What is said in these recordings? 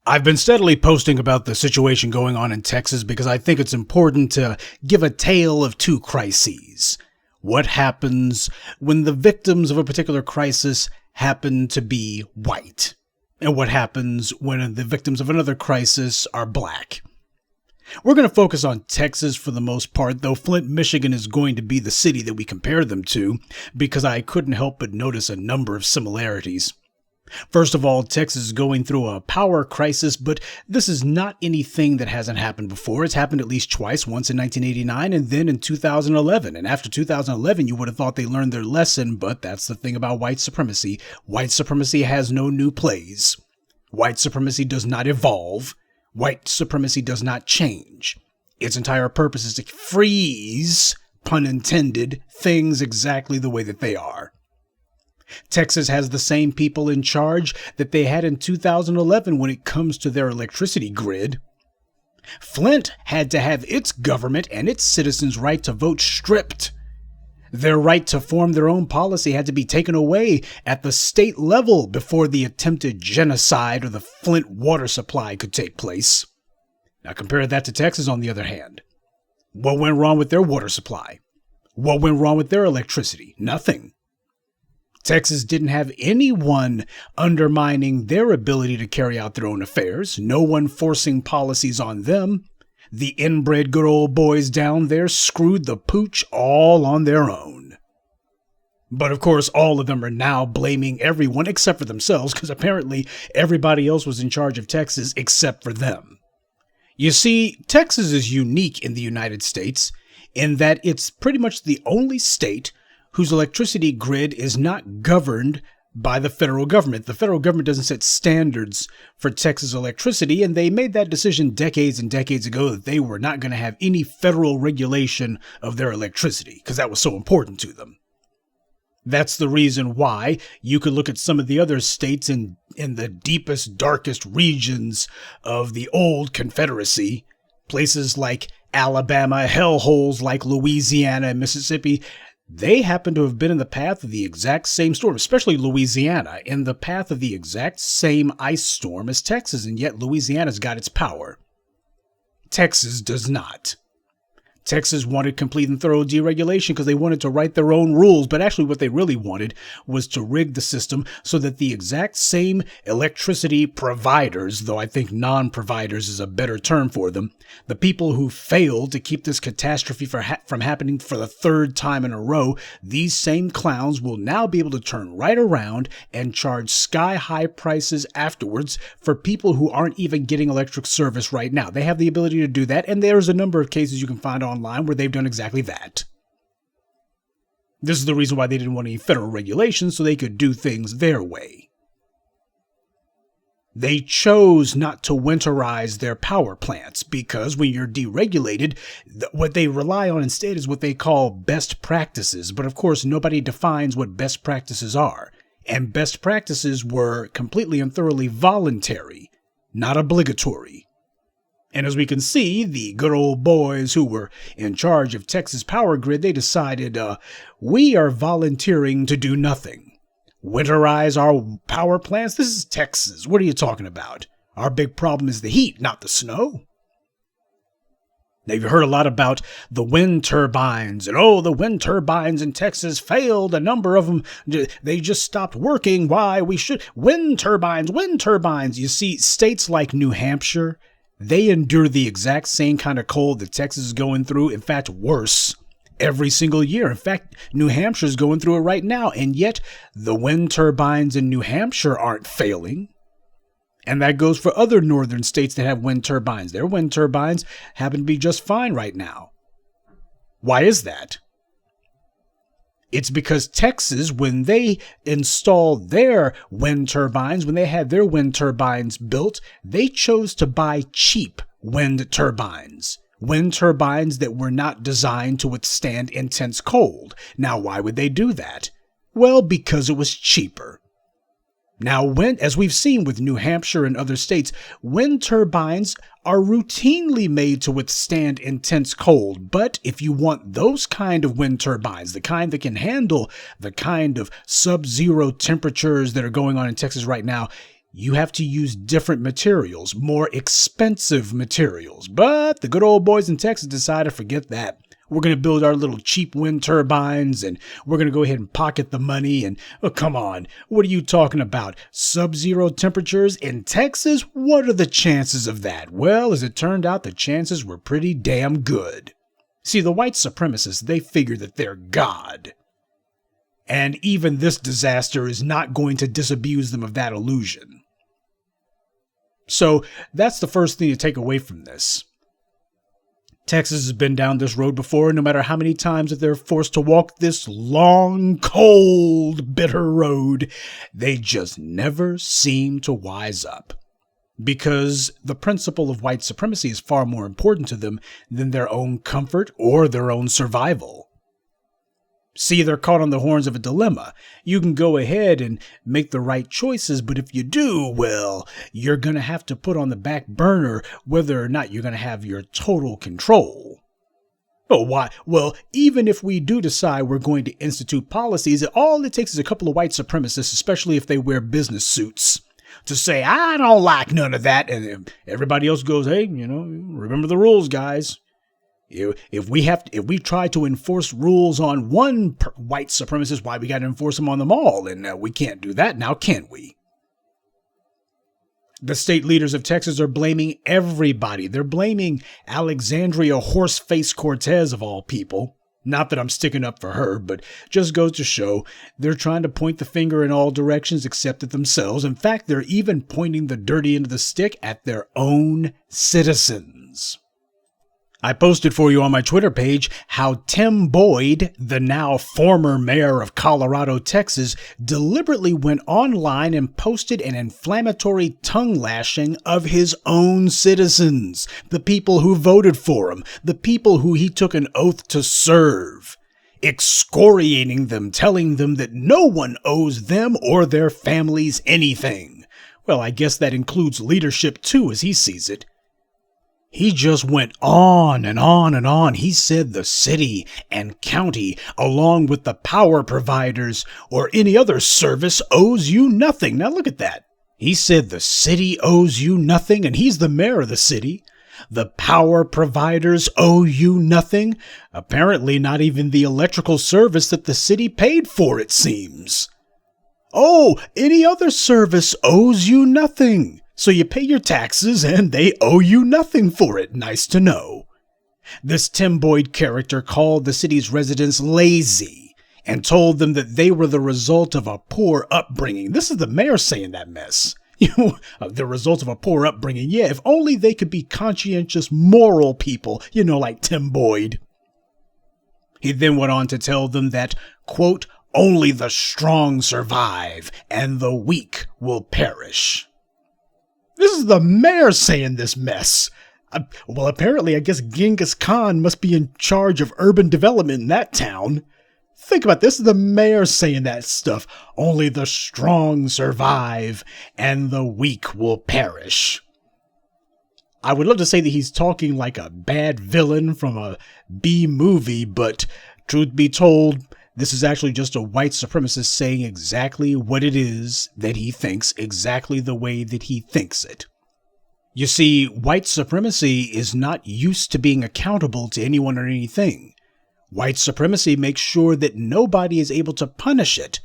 I've been steadily posting about the situation going on in Texas because I think it's important to give a tale of two crises. What happens when the victims of a particular crisis happen to be white? And what happens when the victims of another crisis are black? We're going to focus on Texas for the most part, though Flint, Michigan is going to be the city that we compare them to, because I couldn't help but notice a number of similarities. First of all, Texas is going through a power crisis, but this is not anything that hasn't happened before. It's happened at least twice, once in 1989 and then in 2011. And after 2011, you would have thought they learned their lesson, but that's the thing about white supremacy. White supremacy has no new plays. White supremacy does not evolve. White supremacy does not change. Its entire purpose is to freeze, pun intended, things exactly the way that they are. Texas has the same people in charge that they had in 2011 when it comes to their electricity grid. Flint had to have its government and its citizens' right to vote stripped. Their right to form their own policy had to be taken away at the state level before the attempted genocide or the Flint water supply could take place. Now compare that to Texas, on the other hand. What went wrong with their water supply? What went wrong with their electricity? Nothing. Texas didn't have anyone undermining their ability to carry out their own affairs, no one forcing policies on them. The inbred good old boys down there screwed the pooch all on their own. But of course, all of them are now blaming everyone except for themselves, because apparently everybody else was in charge of Texas except for them. You see, Texas is unique in the United States in that it's pretty much the only state whose electricity grid is not governed by the federal government. The federal government doesn't set standards for Texas electricity, and they made that decision decades and decades ago that they were not going to have any federal regulation of their electricity because that was so important to them. That's the reason why you could look at some of the other states in the deepest, darkest regions of the old Confederacy, places like Alabama, hellholes like Louisiana and Mississippi. They happen to have been in the path of the exact same storm, especially Louisiana, in the path of the exact same ice storm as Texas, and yet Louisiana's got its power. Texas does not. Texas wanted complete and thorough deregulation because they wanted to write their own rules, but actually what they really wanted was to rig the system so that the exact same electricity providers, though I think non-providers is a better term for them, the people who failed to keep this catastrophe from happening for the third time in a row, these same clowns will now be able to turn right around and charge sky-high prices afterwards for people who aren't even getting electric service right now. They have the ability to do that, and there's a number of cases you can find online where they've done exactly that. This is the reason why they didn't want any federal regulations, so they could do things their way. They chose not to winterize their power plants because when you're deregulated, what they rely on instead is what they call best practices. But of course, nobody defines what best practices are. And best practices were completely and thoroughly voluntary, not obligatory. And as we can see, the good old boys who were in charge of Texas power grid, they decided, we are volunteering to do nothing. Winterize our power plants? This is Texas. What are you talking about? Our big problem is the heat, not the snow. Now, you've heard a lot about the wind turbines, and the wind turbines in Texas failed. A number of them, they just stopped working. Why? Wind turbines. You see, states like New Hampshire, they endure the exact same kind of cold that Texas is going through, in fact, worse, every single year. In fact, New Hampshire is going through it right now, and yet the wind turbines in New Hampshire aren't failing. And that goes for other northern states that have wind turbines. Their wind turbines happen to be just fine right now. Why is that? It's because Texas, when they installed their wind turbines, when they had their wind turbines built, they chose to buy cheap wind turbines. Wind turbines that were not designed to withstand intense cold. Now, why would they do that? Well, because it was cheaper. Now, as we've seen with New Hampshire and other states, wind turbines are routinely made to withstand intense cold. But if you want those kind of wind turbines, the kind that can handle the kind of sub-zero temperatures that are going on in Texas right now, you have to use different materials, more expensive materials. But the good old boys in Texas decided, forget that. We're going to build our little cheap wind turbines, and we're going to go ahead and pocket the money. And oh, come on, what are you talking about? Sub-zero temperatures in Texas? What are the chances of that? Well, as it turned out, the chances were pretty damn good. See, the white supremacists, they figure that they're God. And even this disaster is not going to disabuse them of that illusion. So that's the first thing to take away from this. Texas has been down this road before, no matter how many times that they're forced to walk this long, cold, bitter road, they just never seem to wise up. Because the principle of white supremacy is far more important to them than their own comfort or their own survival. See, they're caught on the horns of a dilemma. You can go ahead and make the right choices, but if you do, well, you're going to have to put on the back burner whether or not you're going to have your total control. Oh, why? Well, even if we do decide we're going to institute policies, all it takes is a couple of white supremacists, especially if they wear business suits, to say, I don't like none of that. And everybody else goes, hey, remember the rules, guys. If we try to enforce rules on one white supremacist, why we got to enforce them on them all? And we can't do that now, can we? The state leaders of Texas are blaming everybody. They're blaming Alexandria Horseface Cortez of all people. Not that I'm sticking up for her, but just goes to show they're trying to point the finger in all directions except at themselves. In fact, they're even pointing the dirty end of the stick at their own citizens. I posted for you on my Twitter page how Tim Boyd, the now former mayor of Colorado, Texas, deliberately went online and posted an inflammatory tongue lashing of his own citizens, the people who voted for him, the people who he took an oath to serve, excoriating them, telling them that no one owes them or their families anything. Well, I guess that includes leadership too, as he sees it. He just went on and on and on. He said the city and county, along with the power providers or any other service, owes you nothing. Now look at that. He said the city owes you nothing, and he's the mayor of the city. The power providers owe you nothing. Apparently not even the electrical service that the city paid for, it seems. Oh, any other service owes you nothing. So you pay your taxes and they owe you nothing for it. Nice to know. This Tim Boyd character called the city's residents lazy and told them that they were the result of a poor upbringing. This is the mayor saying that mess. The result of a poor upbringing. Yeah, if only they could be conscientious, moral people, like Tim Boyd. He then went on to tell them that, quote, only the strong survive and the weak will perish. This is the mayor saying this mess. Well, apparently, I guess Genghis Khan must be in charge of urban development in that town. Think about this. This is the mayor saying that stuff. Only the strong survive and the weak will perish. I would love to say that he's talking like a bad villain from a B movie, but truth be told, this is actually just a white supremacist saying exactly what it is that he thinks, exactly the way that he thinks it. You see, white supremacy is not used to being accountable to anyone or anything. White supremacy makes sure that nobody is able to punish it.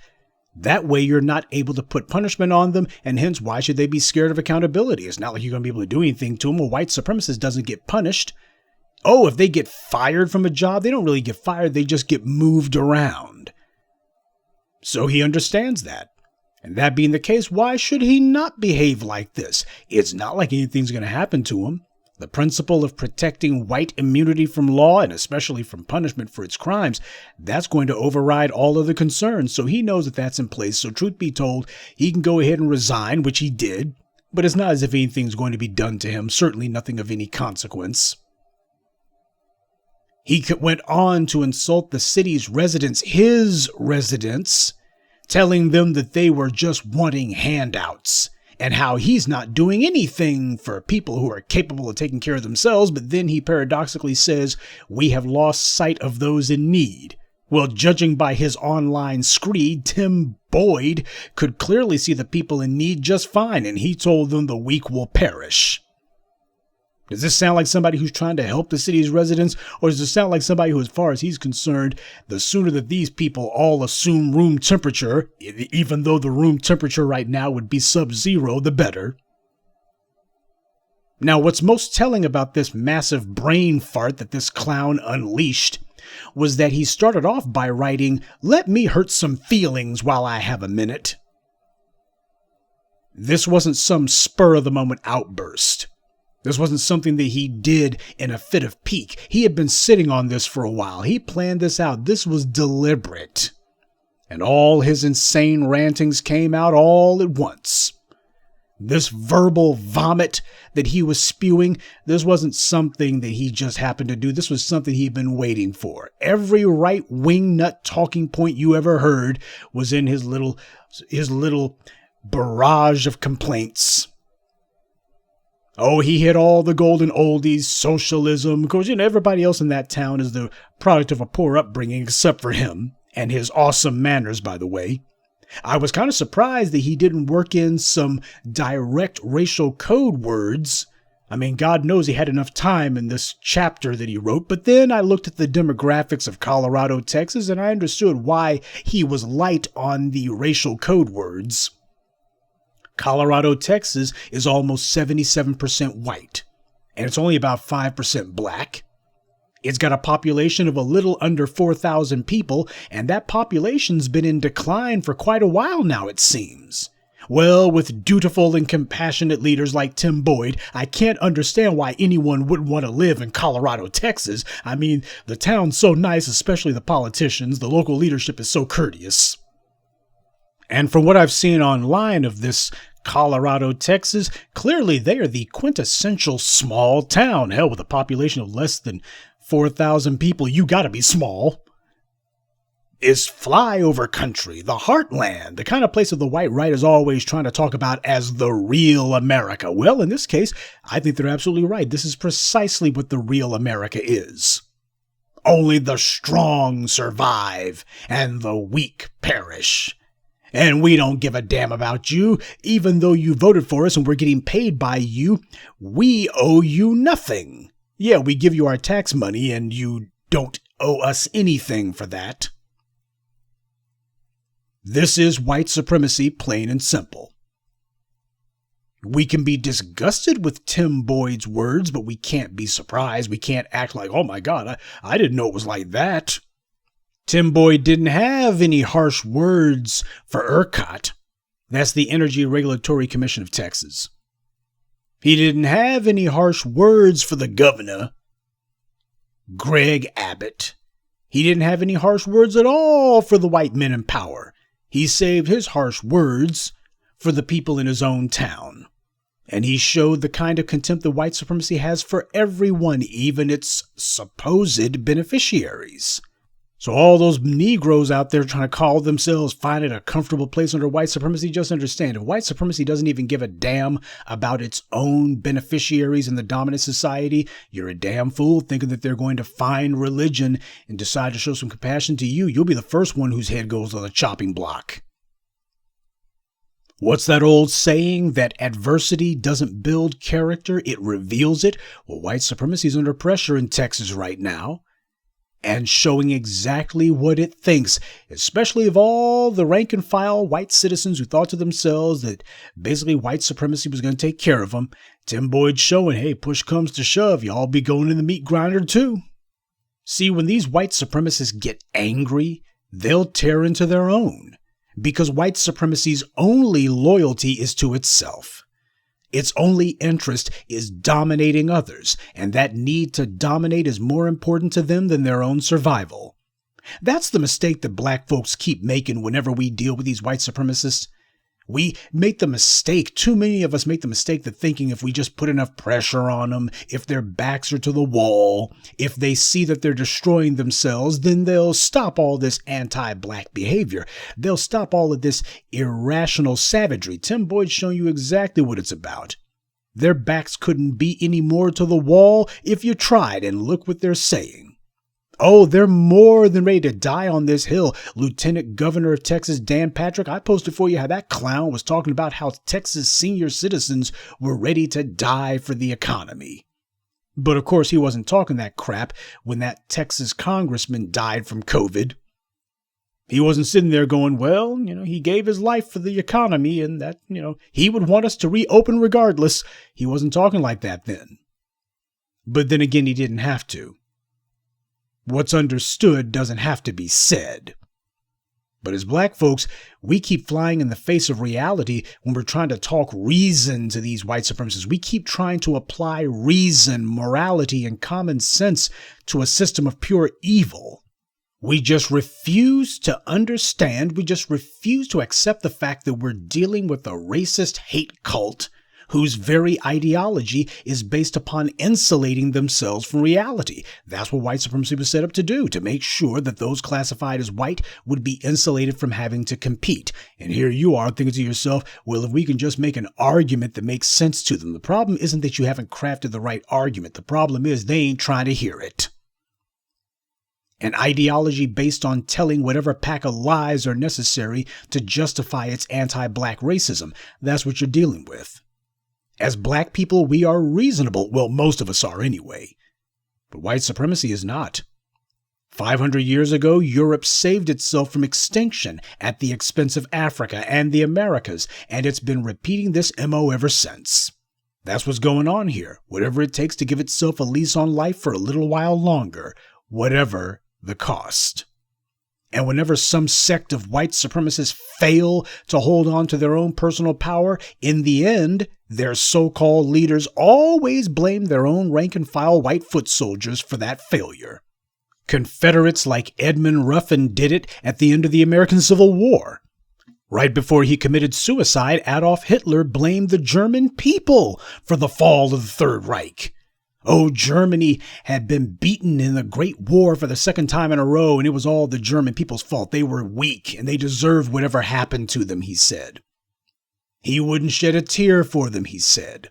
That way you're not able to put punishment on them, and hence why should they be scared of accountability? It's not like you're going to be able to do anything to them. A white supremacist doesn't get punished. Oh, if they get fired from a job, they don't really get fired. They just get moved around. So he understands that. And that being the case, why should he not behave like this? It's not like anything's going to happen to him. The principle of protecting white immunity from law, and especially from punishment for its crimes, that's going to override all other concerns. So he knows that that's in place. So truth be told, he can go ahead and resign, which he did. But it's not as if anything's going to be done to him. Certainly nothing of any consequence. He went on to insult the city's residents, his residents, telling them that they were just wanting handouts and how he's not doing anything for people who are capable of taking care of themselves. But then he paradoxically says, we have lost sight of those in need. Well, judging by his online screed, Tim Boyd could clearly see the people in need just fine, and he told them the weak will perish. Does this sound like somebody who's trying to help the city's residents, or does it sound like somebody who, as far as he's concerned, the sooner that these people all assume room temperature, even though the room temperature right now would be sub-zero, the better? Now, what's most telling about this massive brain fart that this clown unleashed was that he started off by writing, "Let me hurt some feelings while I have a minute." This wasn't some spur-of-the-moment outburst. This wasn't something that he did in a fit of pique. He had been sitting on this for a while. He planned this out. This was deliberate. And all his insane rantings came out all at once. This verbal vomit that he was spewing, this wasn't something that he just happened to do. This was something he'd been waiting for. Every right-wing nut talking point you ever heard was in his little barrage of complaints. Oh, he hit all the golden oldies, socialism. Of course, everybody else in that town is the product of a poor upbringing except for him, and his awesome manners, by the way. I was kind of surprised that he didn't work in some direct racial code words. I mean, God knows he had enough time in this chapter that he wrote, but then I looked at the demographics of Colorado, Texas, and I understood why he was light on the racial code words. Colorado, Texas is almost 77% white, and it's only about 5% black. It's got a population of a little under 4,000 people, and that population's been in decline for quite a while now, it seems. Well, with dutiful and compassionate leaders like Tim Boyd, I can't understand why anyone wouldn't want to live in Colorado, Texas. I mean, the town's so nice, especially the politicians. The local leadership is so courteous. And from what I've seen online of this Colorado, Texas, clearly they are the quintessential small town. Hell, with a population of less than 4,000 people, you gotta be small. Is flyover country, the heartland, the kind of place that the white right is always trying to talk about as the real America. Well, in this case, I think they're absolutely right. This is precisely what the real America is. Only the strong survive and the weak perish. And we don't give a damn about you. Even though you voted for us and we're getting paid by you, we owe you nothing. Yeah, we give you our tax money and you don't owe us anything for that. This is white supremacy, plain and simple. We can be disgusted with Tim Boyd's words, but we can't be surprised. We can't act like, oh my God, I didn't know it was like that. Tim Boyd didn't have any harsh words for ERCOT. That's the Energy Regulatory Commission of Texas. He didn't have any harsh words for the governor, Greg Abbott. He didn't have any harsh words at all for the white men in power. He saved his harsh words for the people in his own town. And he showed the kind of contempt that white supremacy has for everyone, even its supposed beneficiaries. So all those Negroes out there trying to call themselves finding a comfortable place under white supremacy, just understand, if white supremacy doesn't even give a damn about its own beneficiaries in the dominant society, you're a damn fool thinking that they're going to find religion and decide to show some compassion to you. You'll be the first one whose head goes on the chopping block. What's that old saying that adversity doesn't build character, it reveals it? Well, white supremacy is under pressure in Texas right now. And showing exactly what it thinks, especially of all the rank and file white citizens who thought to themselves that basically white supremacy was going to take care of them. Tim Boyd showing, hey, push comes to shove, y'all be going in the meat grinder too. See, when these white supremacists get angry, they'll tear into their own, because white supremacy's only loyalty is to itself. Its only interest is dominating others, and that need to dominate is more important to them than their own survival. That's the mistake that black folks keep making whenever we deal with these white supremacists. We make the mistake, too many of us make the mistake that thinking if we just put enough pressure on them, if their backs are to the wall, if they see that they're destroying themselves, then they'll stop all this anti-black behavior. They'll stop all of this irrational savagery. Tim Boyd's showing you exactly what it's about. Their backs couldn't be any more to the wall if you tried, and look what they're saying. Oh, they're more than ready to die on this hill. Lieutenant Governor of Texas, Dan Patrick, I posted for you how that clown was talking about how Texas senior citizens were ready to die for the economy. But of course, he wasn't talking that crap when that Texas congressman died from COVID. He wasn't sitting there going, well, he gave his life for the economy and that, he would want us to reopen regardless. He wasn't talking like that then. But then again, he didn't have to. What's understood doesn't have to be said. But as black folks, we keep flying in the face of reality when we're trying to talk reason to these white supremacists. We keep trying to apply reason, morality, and common sense to a system of pure evil. We just refuse to understand. We just refuse to accept the fact that we're dealing with a racist hate cult whose very ideology is based upon insulating themselves from reality. That's what white supremacy was set up to do, to make sure that those classified as white would be insulated from having to compete. And here you are thinking to yourself, well, if we can just make an argument that makes sense to them. The problem isn't that you haven't crafted the right argument. The problem is they ain't trying to hear it. An ideology based on telling whatever pack of lies are necessary to justify its anti-black racism. That's what you're dealing with. As black people, we are reasonable. Well, most of us are anyway. But white supremacy is not. 500 years ago, Europe saved itself from extinction at the expense of Africa and the Americas, and it's been repeating this MO ever since. That's what's going on here. Whatever it takes to give itself a lease on life for a little while longer, whatever the cost. And whenever some sect of white supremacists fail to hold on to their own personal power, in the end, their so-called leaders always blame their own rank-and-file white foot soldiers for that failure. Confederates like Edmund Ruffin did it at the end of the American Civil War. Right before he committed suicide, Adolf Hitler blamed the German people for the fall of the Third Reich. Oh, Germany had been beaten in the Great War for the second time in a row, and it was all the German people's fault. They were weak, and they deserved whatever happened to them, he said. He wouldn't shed a tear for them, he said.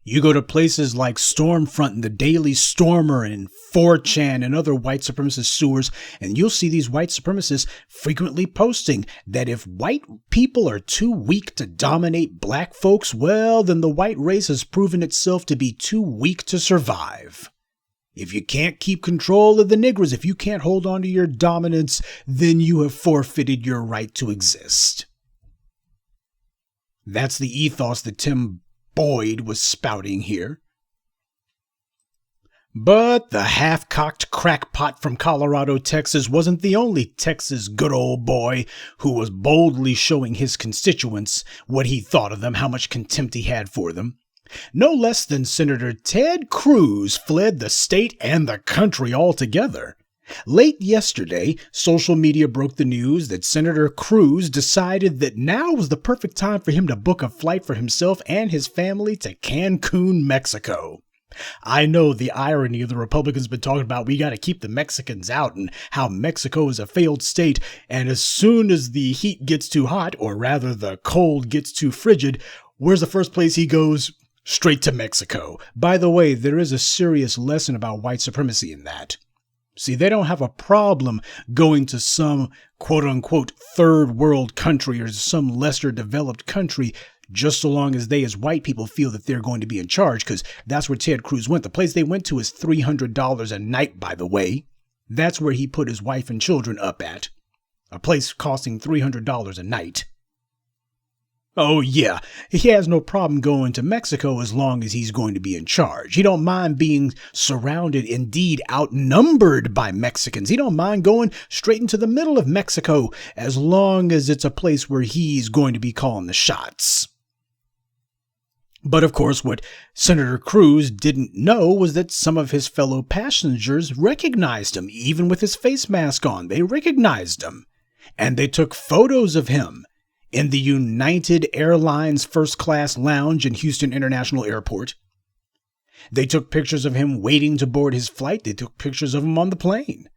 You go to places like Stormfront and the Daily Stormer and 4chan and other white supremacist sewers, and you'll see these white supremacists frequently posting that if white people are too weak to dominate black folks, well, then the white race has proven itself to be too weak to survive. If you can't keep control of the niggers, if you can't hold on to your dominance, then you have forfeited your right to exist. That's the ethos that Tim Boyd was spouting here. But the half-cocked crackpot from Colorado, Texas wasn't the only Texas good old boy who was boldly showing his constituents what he thought of them, how much contempt he had for them. No less than Senator Ted Cruz fled the state and the country altogether. Late yesterday, social media broke the news that Senator Cruz decided that now was the perfect time for him to book a flight for himself and his family to Cancun, Mexico. I know the irony of the Republicans been talking about we got to keep the Mexicans out and how Mexico is a failed state, and as soon as the heat gets too hot, or rather the cold gets too frigid, where's the first place he goes? Straight to Mexico. By the way, there is a serious lesson about white supremacy in that. See, they don't have a problem going to some quote-unquote third world country or some lesser developed country just so long as they as white people feel that they're going to be in charge, because that's where Ted Cruz went. The place they went to is $300 a night, by the way. That's where he put his wife and children up at. A place costing $300 a night. Oh, yeah, he has no problem going to Mexico as long as he's going to be in charge. He don't mind being surrounded, indeed outnumbered by Mexicans. He don't mind going straight into the middle of Mexico as long as it's a place where he's going to be calling the shots. But of course, what Senator Cruz didn't know was that some of his fellow passengers recognized him, even with his face mask on. They recognized him, and they took photos of him in the United Airlines first-class lounge in Houston International Airport. They took pictures of him waiting to board his flight. They took pictures of him on the plane.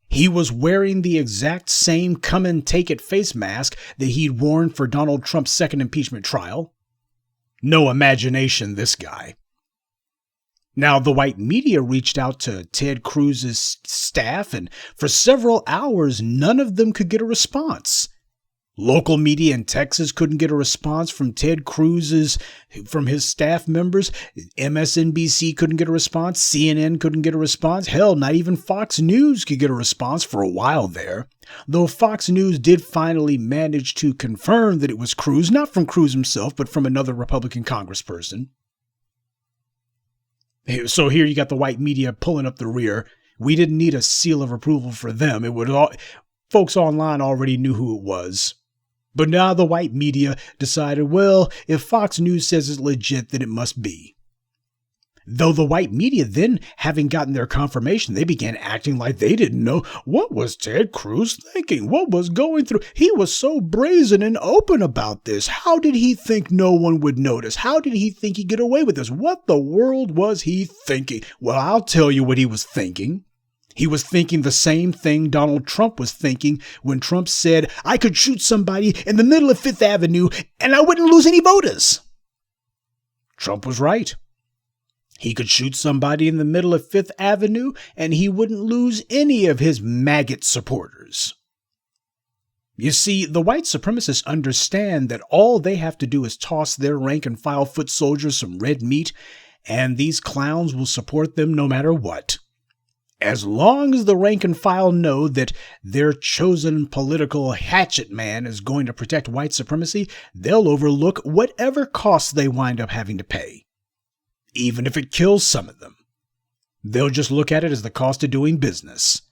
He was wearing the exact same come-and-take-it face mask that he'd worn for Donald Trump's second impeachment trial. No imagination, this guy. Now, the white media reached out to Ted Cruz's staff, and for several hours, none of them could get a response. Local media in Texas couldn't get a response from from his staff members. MSNBC couldn't get a response. CNN couldn't get a response. Hell, not even Fox News could get a response for a while there. Though Fox News did finally manage to confirm that it was Cruz, not from Cruz himself, but from another Republican congressperson. So here you got the white media pulling up the rear. We didn't need a seal of approval for them. Folks online already knew who it was. But now the white media decided, well, if Fox News says it's legit, then it must be. Though the white media then, having gotten their confirmation, they began acting like they didn't know. What was Ted Cruz thinking? What was going through? He was so brazen and open about this. How did he think no one would notice? How did he think he'd get away with this? What the world was he thinking? Well, I'll tell you what he was thinking. He was thinking the same thing Donald Trump was thinking when Trump said, I could shoot somebody in the middle of Fifth Avenue and I wouldn't lose any voters. Trump was right. He could shoot somebody in the middle of Fifth Avenue and he wouldn't lose any of his maggot supporters. You see, the white supremacists understand that all they have to do is toss their rank and file foot soldiers some red meat, and these clowns will support them no matter what. As long as the rank and file know that their chosen political hatchet man is going to protect white supremacy, they'll overlook whatever costs they wind up having to pay, even if it kills some of them. They'll just look at it as the cost of doing business.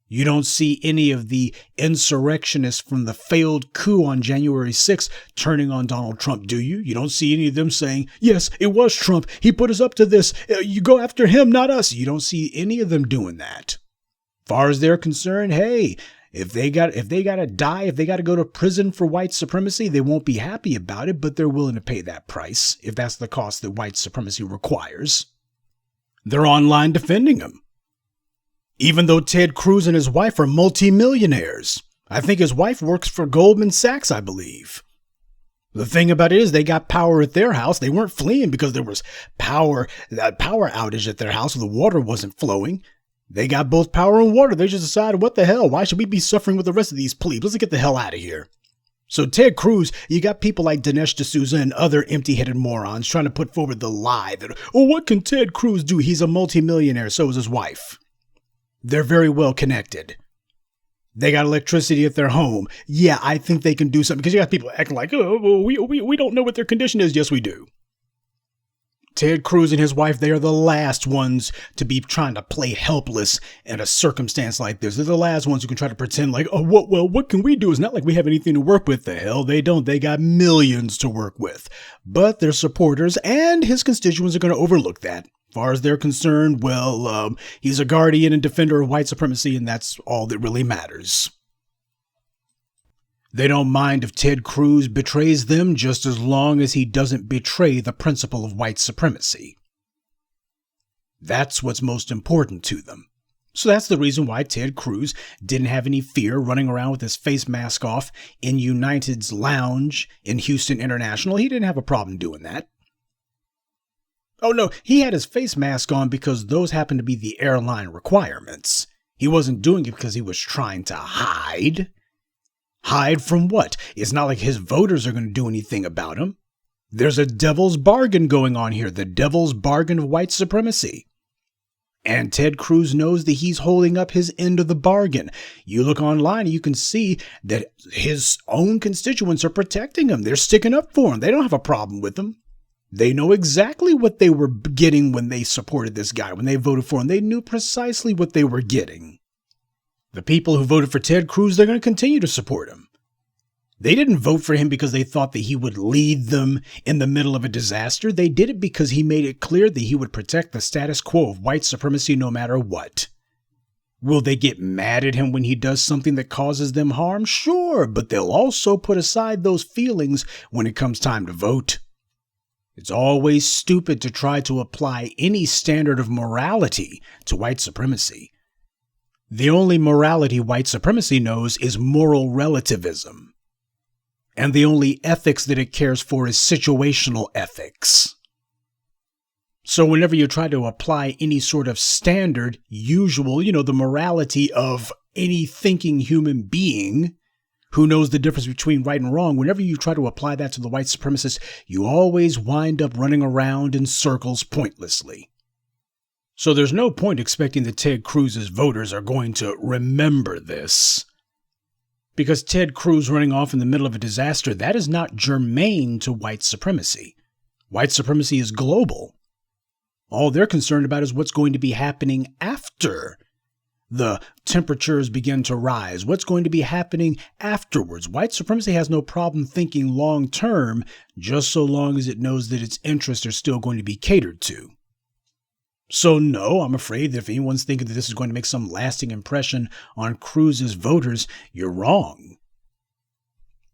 You don't see any of the insurrectionists from the failed coup on January 6th turning on Donald Trump, do you? You don't see any of them saying, yes, it was Trump. He put us up to this. You go after him, not us. You don't see any of them doing that. Far as they're concerned, hey, if they got to die, if they got to go to prison for white supremacy, they won't be happy about it, but they're willing to pay that price if that's the cost that white supremacy requires. They're online defending him. Even though Ted Cruz and his wife are multimillionaires. I think his wife works for Goldman Sachs, I believe. The thing about it is they got power at their house. They weren't fleeing because there was power outage at their house. The water wasn't flowing. They got both power and water. They just decided, what the hell? Why should we be suffering with the rest of these plebes? Let's get the hell out of here. So Ted Cruz, you got people like Dinesh D'Souza and other empty-headed morons trying to put forward the lie that, oh, what can Ted Cruz do? He's a multimillionaire. So is his wife. They're very well connected. They got electricity at their home. Yeah, I think they can do something. Because you got people acting like, oh, well, we don't know what their condition is. Yes, we do. Ted Cruz and his wife, they are the last ones to be trying to play helpless in a circumstance like this. They're the last ones who can try to pretend like, oh, what can we do? It's not like we have anything to work with. The hell they don't. They got millions to work with. But their supporters and his constituents are going to overlook that. As far as they're concerned, well, he's a guardian and defender of white supremacy, and that's all that really matters. They don't mind if Ted Cruz betrays them just as long as he doesn't betray the principle of white supremacy. That's what's most important to them. So that's the reason why Ted Cruz didn't have any fear running around with his face mask off in United's lounge in Houston International. He didn't have a problem doing that. Oh, no, he had his face mask on because those happened to be the airline requirements. He wasn't doing it because he was trying to hide. Hide from what? It's not like his voters are going to do anything about him. There's a devil's bargain going on here, the devil's bargain of white supremacy. And Ted Cruz knows that he's holding up his end of the bargain. You look online and you can see that his own constituents are protecting him. They're sticking up for him. They don't have a problem with him. They know exactly what they were getting when they supported this guy, when they voted for him. They knew precisely what they were getting. The people who voted for Ted Cruz, they're going to continue to support him. They didn't vote for him because they thought that he would lead them in the middle of a disaster. They did it because he made it clear that he would protect the status quo of white supremacy no matter what. Will they get mad at him when he does something that causes them harm? Sure, but they'll also put aside those feelings when it comes time to vote. It's always stupid to try to apply any standard of morality to white supremacy. The only morality white supremacy knows is moral relativism. And the only ethics that it cares for is situational ethics. So whenever you try to apply any sort of standard, usual, the morality of any thinking human being who knows the difference between right and wrong, whenever you try to apply that to the white supremacists, you always wind up running around in circles pointlessly. So there's no point expecting that Ted Cruz's voters are going to remember this. Because Ted Cruz running off in the middle of a disaster, that is not germane to white supremacy. White supremacy is global. All they're concerned about is what's going to be happening after the temperatures begin to rise. What's going to be happening afterwards? White supremacy has no problem thinking long term, just so long as it knows that its interests are still going to be catered to. So no, I'm afraid that if anyone's thinking that this is going to make some lasting impression on Cruz's voters, you're wrong.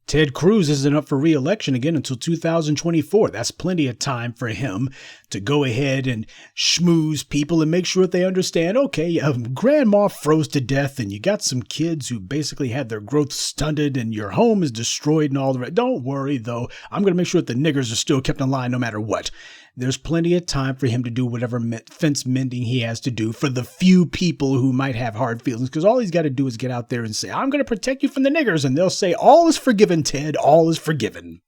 Ted Cruz isn't up for re-election again until 2024. That's plenty of time for him to go ahead and schmooze people and make sure that they understand, okay, grandma froze to death and you got some kids who basically had their growth stunted and your home is destroyed and all the rest. Don't worry, though. I'm going to make sure that the niggers are still kept in line no matter what. There's plenty of time for him to do whatever fence mending he has to do for the few people who might have hard feelings, because all he's got to do is get out there and say, I'm going to protect you from the niggers. And they'll say, all is forgiven, Ted. All is forgiven.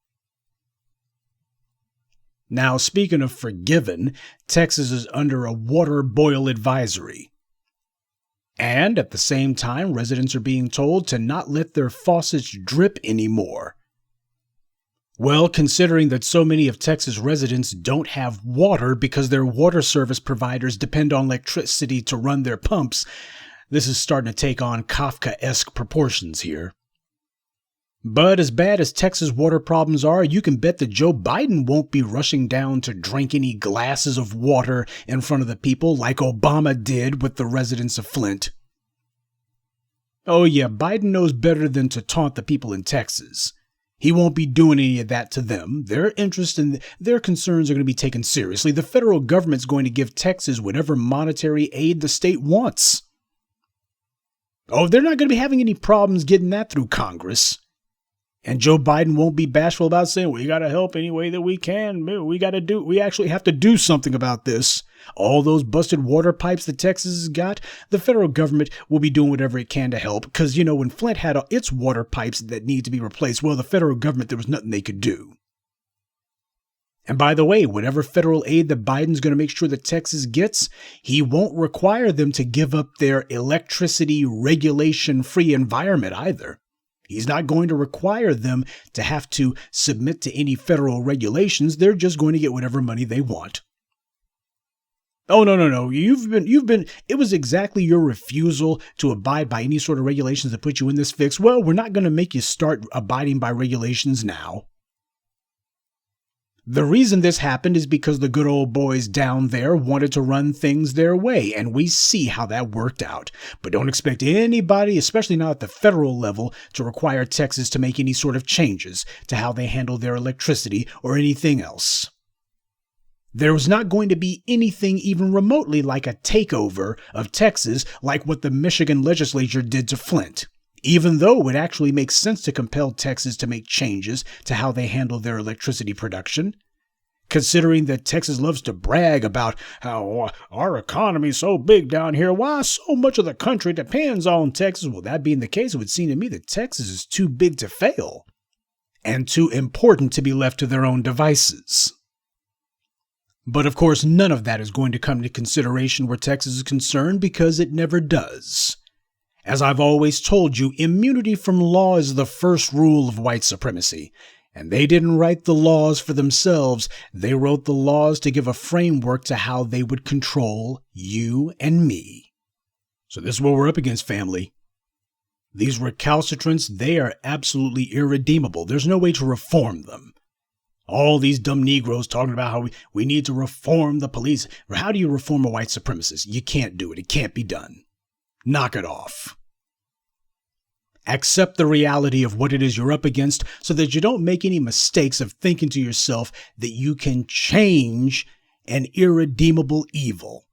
Now, speaking of forgiven, Texas is under a water boil advisory. And at the same time, residents are being told to not let their faucets drip anymore. Well, considering that so many of Texas residents don't have water because their water service providers depend on electricity to run their pumps, this is starting to take on Kafka-esque proportions here. But as bad as Texas water problems are, you can bet that Joe Biden won't be rushing down to drink any glasses of water in front of the people like Obama did with the residents of Flint. Oh yeah, Biden knows better than to taunt the people in Texas. He won't be doing any of that to them. Their interests and their concerns are going to be taken seriously. The federal government's going to give Texas whatever monetary aid the state wants. Oh, they're not going to be having any problems getting that through Congress. And Joe Biden won't be bashful about saying, we got to help any way that we can. We actually have to do something about this. All those busted water pipes that Texas has got, the federal government will be doing whatever it can to help. Because, when Flint had its water pipes that need to be replaced, well, the federal government, there was nothing they could do. And by the way, whatever federal aid that Biden's going to make sure that Texas gets, he won't require them to give up their electricity regulation-free environment either. He's not going to require them to have to submit to any federal regulations. They're just going to get whatever money they want. Oh, no. It was exactly your refusal to abide by any sort of regulations that put you in this fix. Well, we're not going to make you start abiding by regulations now. The reason this happened is because the good old boys down there wanted to run things their way, and we see how that worked out. But don't expect anybody, especially not at the federal level, to require Texas to make any sort of changes to how they handle their electricity or anything else. There was not going to be anything even remotely like a takeover of Texas like what the Michigan legislature did to Flint. Even though it actually makes sense to compel Texas to make changes to how they handle their electricity production. Considering that Texas loves to brag about how our economy's so big down here, why so much of the country depends on Texas. Well, that being the case, it would seem to me that Texas is too big to fail and too important to be left to their own devices. But of course, none of that is going to come into consideration where Texas is concerned because it never does. As I've always told you, immunity from law is the first rule of white supremacy. And they didn't write the laws for themselves. They wrote the laws to give a framework to how they would control you and me. So this is what we're up against, family. These recalcitrants, they are absolutely irredeemable. There's no way to reform them. All these dumb Negroes talking about how we need to reform the police. How do you reform a white supremacist? You can't do it. It can't be done. Knock it off. Accept the reality of what it is you're up against so that you don't make any mistakes of thinking to yourself that you can change an irredeemable evil.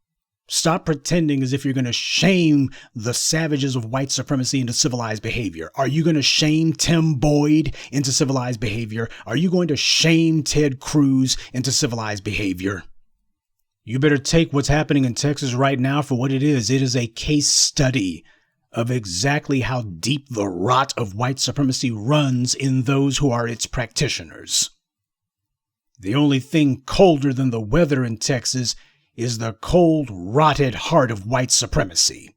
Stop pretending as if you're going to shame the savages of white supremacy into civilized behavior. Are you going to shame Tim Boyd into civilized behavior? Are you going to shame Ted Cruz into civilized behavior? You better take what's happening in Texas right now for what it is. It is a case study of exactly how deep the rot of white supremacy runs in those who are its practitioners. The only thing colder than the weather in Texas is the cold, rotted heart of white supremacy.